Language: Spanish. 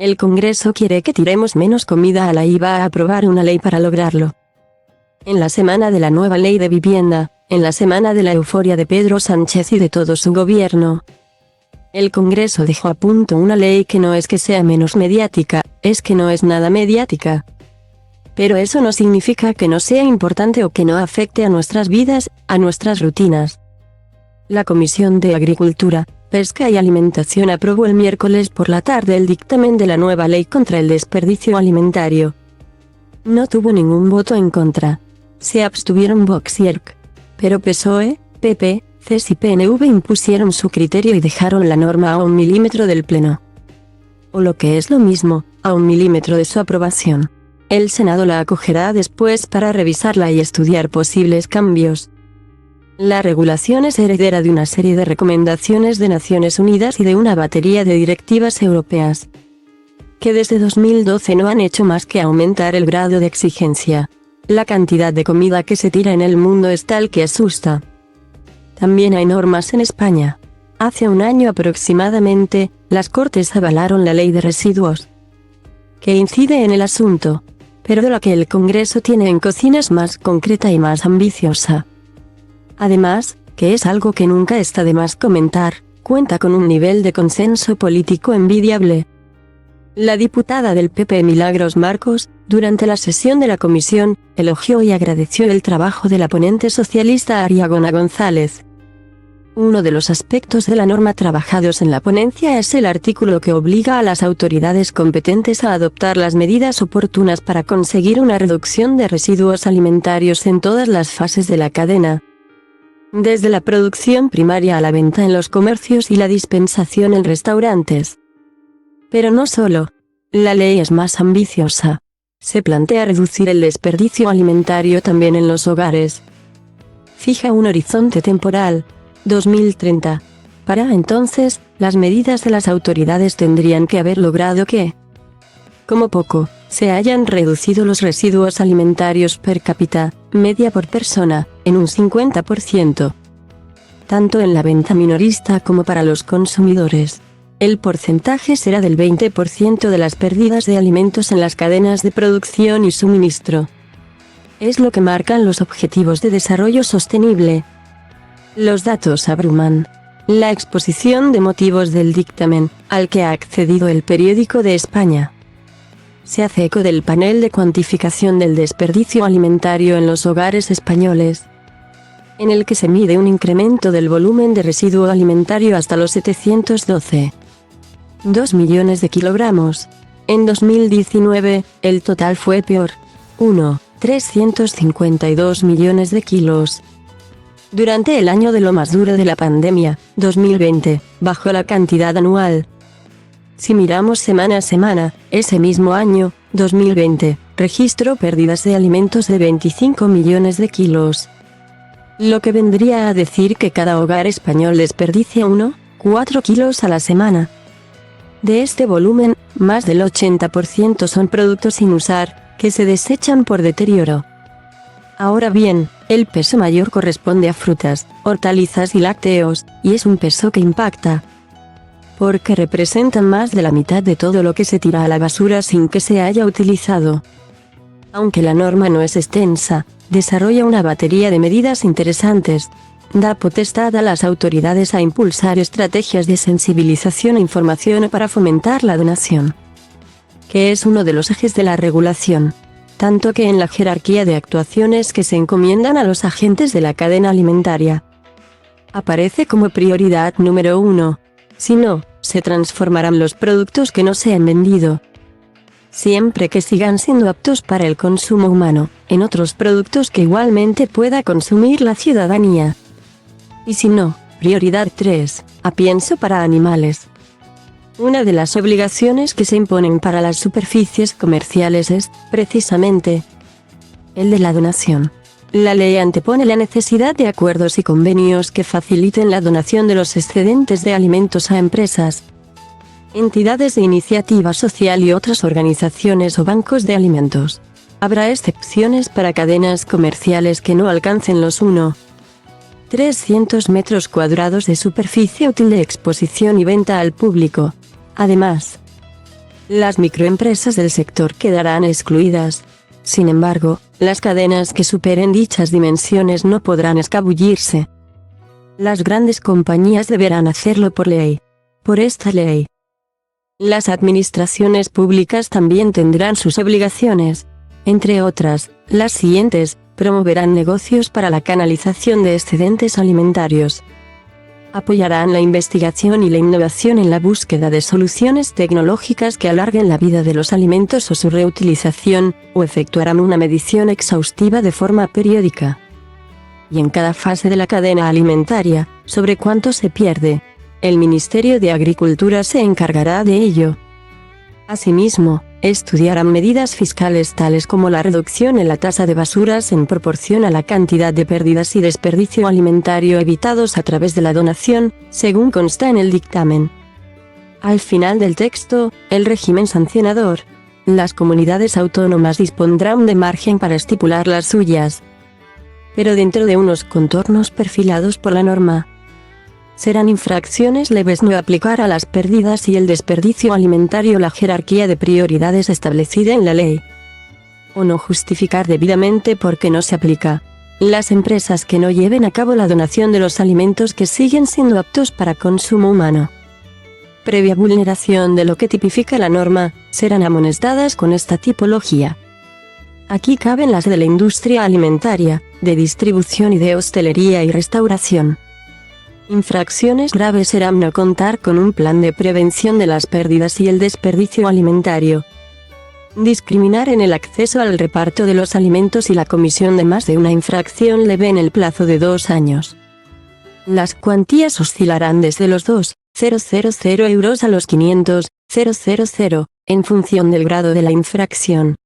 El Congreso quiere que tiremos menos comida a la y va a aprobar una ley para lograrlo. En la semana de la nueva ley de vivienda, en la semana de la euforia de Pedro Sánchez y de todo su gobierno, el Congreso dejó a punto una ley que no es que sea menos mediática, es que no es nada mediática. Pero eso no significa que no sea importante o que no afecte a nuestras vidas, a nuestras rutinas. La Comisión de Agricultura, Pesca y Alimentación aprobó el miércoles por la tarde el dictamen de la nueva ley contra el desperdicio alimentario. No tuvo ningún voto en contra. Se abstuvieron Vox y ERC. Pero PSOE, PP, CES y PNV impusieron su criterio y dejaron la norma a 1 milímetro del Pleno. O lo que es lo mismo, a 1 milímetro de su aprobación. El Senado la acogerá después para revisarla y estudiar posibles cambios. La regulación es heredera de una serie de recomendaciones de Naciones Unidas y de una batería de directivas europeas, que desde 2012 no han hecho más que aumentar el grado de exigencia. La cantidad de comida que se tira en el mundo es tal que asusta. También hay normas en España. Hace un año aproximadamente, las Cortes avalaron la ley de residuos, que incide en el asunto, pero de la que el Congreso tiene en cocinas más concreta y más ambiciosa. Además, que es algo que nunca está de más comentar, cuenta con un nivel de consenso político envidiable. La diputada del PP Milagros Marcos, durante la sesión de la comisión, elogió y agradeció el trabajo de la ponente socialista Ariagona González. Uno de los aspectos de la norma trabajados en la ponencia es el artículo que obliga a las autoridades competentes a adoptar las medidas oportunas para conseguir una reducción de residuos alimentarios en todas las fases de la cadena, desde la producción primaria a la venta en los comercios y la dispensación en restaurantes. Pero no solo. La ley es más ambiciosa. Se plantea reducir el desperdicio alimentario también en los hogares. Fija un horizonte temporal, 2030. Para entonces, las medidas de las autoridades tendrían que haber logrado que, como poco, se hayan reducido los residuos alimentarios per cápita, media por persona, en un 50%. Tanto en la venta minorista como para los consumidores. El porcentaje será del 20% de las pérdidas de alimentos en las cadenas de producción y suministro. Es lo que marcan los Objetivos de Desarrollo Sostenible. Los datos abruman. La exposición de motivos del dictamen, al que ha accedido el Periódico de España, se hace eco del panel de cuantificación del desperdicio alimentario en los hogares españoles, en el que se mide un incremento del volumen de residuo alimentario hasta los 712 millones de kilogramos. En 2019, el total fue peor. 352 millones de kilos. Durante el año de lo más duro de la pandemia, 2020, bajó la cantidad anual. Si miramos semana a semana, ese mismo año, 2020, registró pérdidas de alimentos de 25 millones de kilos. Lo que vendría a decir que cada hogar español desperdicia 4 kilos a la semana. De este volumen, más del 80% son productos sin usar, que se desechan por deterioro. Ahora bien, el peso mayor corresponde a frutas, hortalizas y lácteos, y es un peso que impacta, porque representan más de la mitad de todo lo que se tira a la basura sin que se haya utilizado. Aunque la norma no es extensa, desarrolla una batería de medidas interesantes. Da potestad a las autoridades a impulsar estrategias de sensibilización e información para fomentar la donación, que es uno de los ejes de la regulación. Tanto que en la jerarquía de actuaciones que se encomiendan a los agentes de la cadena alimentaria, aparece como prioridad número 1. Si no, se transformarán los productos que no se han vendido, siempre que sigan siendo aptos para el consumo humano, en otros productos que igualmente pueda consumir la ciudadanía. Y si no, prioridad 3, apienso para animales. Una de las obligaciones que se imponen para las superficies comerciales es, precisamente, el de la donación. La ley antepone la necesidad de acuerdos y convenios que faciliten la donación de los excedentes de alimentos a empresas, entidades de iniciativa social y otras organizaciones o bancos de alimentos. Habrá excepciones para cadenas comerciales que no alcancen los 300 metros cuadrados de superficie útil de exposición y venta al público. Además, Las microempresas del sector quedarán excluidas. Sin embargo, las cadenas que superen dichas dimensiones no podrán escabullirse. Las grandes compañías deberán hacerlo por ley. Por esta ley. Las administraciones públicas también tendrán sus obligaciones. Entre otras, las siguientes: promoverán negocios para la canalización de excedentes alimentarios. Apoyarán la investigación y la innovación en la búsqueda de soluciones tecnológicas que alarguen la vida de los alimentos o su reutilización, o efectuarán una medición exhaustiva de forma periódica. Y en cada fase de la cadena alimentaria, sobre cuánto se pierde. El Ministerio de Agricultura se encargará de ello. Asimismo, estudiarán medidas fiscales tales como la reducción en la tasa de basuras en proporción a la cantidad de pérdidas y desperdicio alimentario evitados a través de la donación, según consta en el dictamen. Al final del texto, el régimen sancionador. Las comunidades autónomas dispondrán de margen para estipular las suyas, pero dentro de unos contornos perfilados por la norma. Serán infracciones leves no aplicar a las pérdidas y el desperdicio alimentario la jerarquía de prioridades establecida en la ley, o no justificar debidamente por qué no se aplica. Las empresas que no lleven a cabo la donación de los alimentos que siguen siendo aptos para consumo humano, previa vulneración de lo que tipifica la norma, serán amonestadas con esta tipología. Aquí caben las de la industria alimentaria, de distribución y de hostelería y restauración. Infracciones graves serán no contar con un plan de prevención de las pérdidas y el desperdicio alimentario. Discriminar en el acceso al reparto de los alimentos y la comisión de más de una infracción leve en el plazo de 2 años. Las cuantías oscilarán desde los 2.000 euros a los 500.000, en función del grado de la infracción.